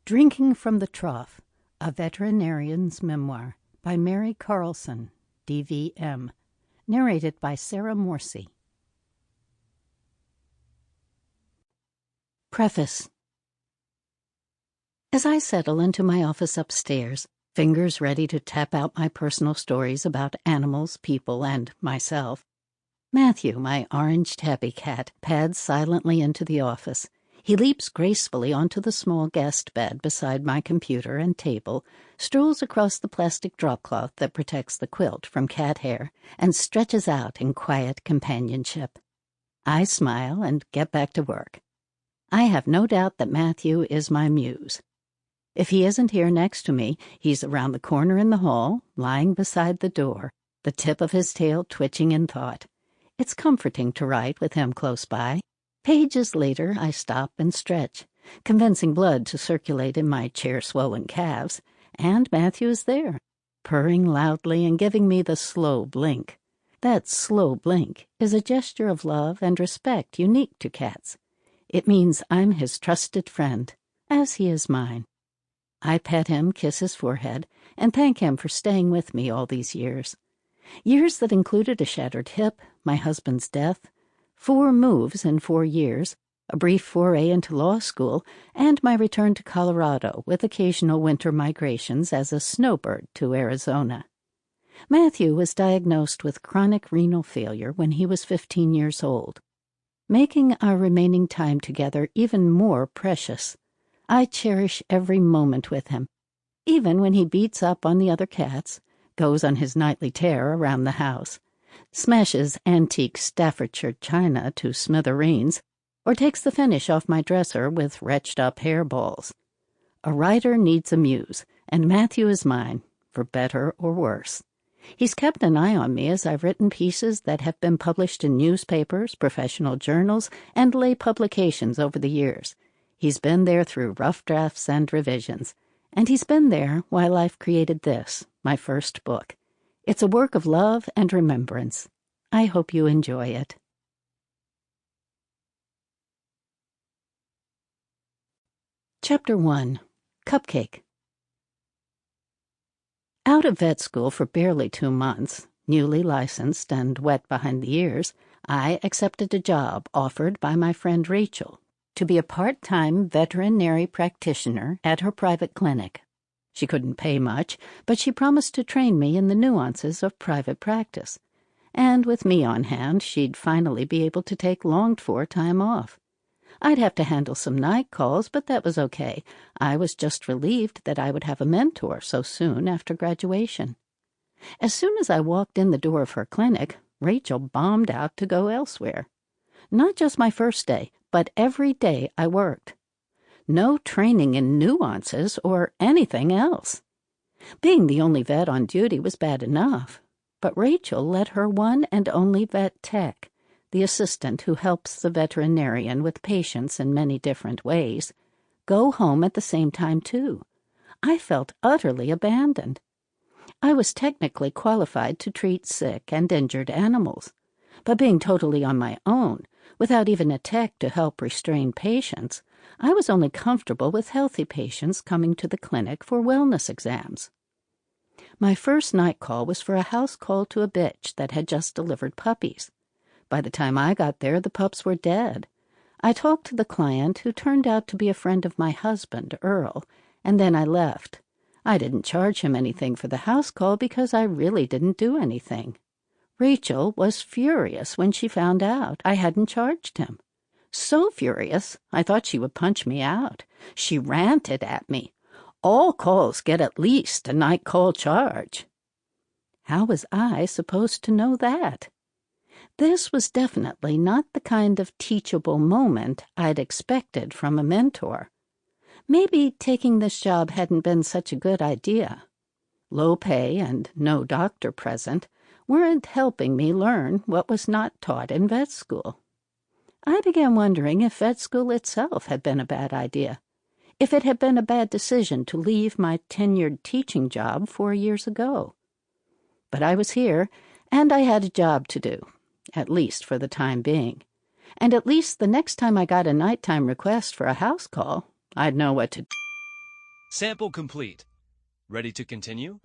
Drinking from the Trough, A Veterinarian's Memoir by Mary Carlson, DVM. Narrated by Sara Morsey. Preface. As I settle into my office upstairs, fingers ready to tap out my personal stories about animals, people, and myself, Matthew, my orange tabby cat, pads silently into the office. He leaps gracefully onto the small guest bed beside my computer and table, strolls across the plastic dropcloth that protects the quilt from cat hair, and stretches out in quiet companionship. I smile and get back to work. I have no doubt that Matthew is my muse. If he isn't here next to me, he's around the corner in the hall, lying beside the door, the tip of his tail twitching in thought. It's comforting to write with him close by. Pages later, I stop and stretch, convincing blood to circulate in my chair-swollen calves, and Matthew is there, purring loudly and giving me the slow blink. That slow blink is a gesture of love and respect unique to cats. It means I'm his trusted friend, as he is mine. I pet him, kiss his forehead, and thank him for staying with me all these years. Years that included a shattered hip, my husband's death, 4 moves in 4 years, a brief foray into law school, and my return to Colorado with occasional winter migrations as a snowbird to Arizona. Matthew was diagnosed with chronic renal failure when he was 15 years old, making our remaining time together even more precious. I cherish every moment with him, even when he beats up on the other cats, goes on his nightly tear around the house, smashes antique Staffordshire china to smithereens, or takes the finish off my dresser with wretched-up hairballs. A writer needs a muse, and Matthew is mine, for better or worse. He's kept an eye on me as I've written pieces that have been published in newspapers, professional journals, and lay publications over the years. He's been there through rough drafts and revisions, and he's been there while I've created this, my first book. It's a work of love and remembrance. I hope you enjoy it. Chapter 1. Cupcake. Out of vet school for barely 2 months, newly licensed and wet behind the ears, I accepted a job offered by my friend Rachel to be a part-time veterinary practitioner at her private clinic. She couldn't pay much, but she promised to train me in the nuances of private practice. And with me on hand, she'd finally be able to take longed-for time off. I'd have to handle some night calls, but that was okay. I was just relieved that I would have a mentor so soon after graduation. As soon as I walked in the door of her clinic, Rachel bombed out to go elsewhere. Not just my first day, but every day I worked. No training in nuances or anything else. Being the only vet on duty was bad enough, but Rachel let her one and only vet tech, the assistant who helps the veterinarian with patients in many different ways, go home at the same time too. I felt utterly abandoned. I was technically qualified to treat sick and injured animals, but being totally on my own, without even a tech to help restrain patients, I was only comfortable with healthy patients coming to the clinic for wellness exams. My first night call was for a house call to a bitch that had just delivered puppies. By the time I got there, the pups were dead. I talked to the client, who turned out to be a friend of my husband, Earl, and then I left. I didn't charge him anything for the house call because I really didn't do anything. Rachel was furious when she found out I hadn't charged him. So furious, I thought she would punch me out. She ranted at me. All calls get at least a night call charge. How was I supposed to know that? This was definitely not the kind of teachable moment I'd expected from a mentor. Maybe taking this job hadn't been such a good idea. Low pay and no doctor present weren't helping me learn what was not taught in vet school. I began wondering if vet school itself had been a bad idea, if it had been a bad decision to leave my tenured teaching job 4 years ago. But I was here, and I had a job to do, at least for the time being. And at least the next time I got a nighttime request for a house call, I'd know what to do. Sample complete. Ready to continue?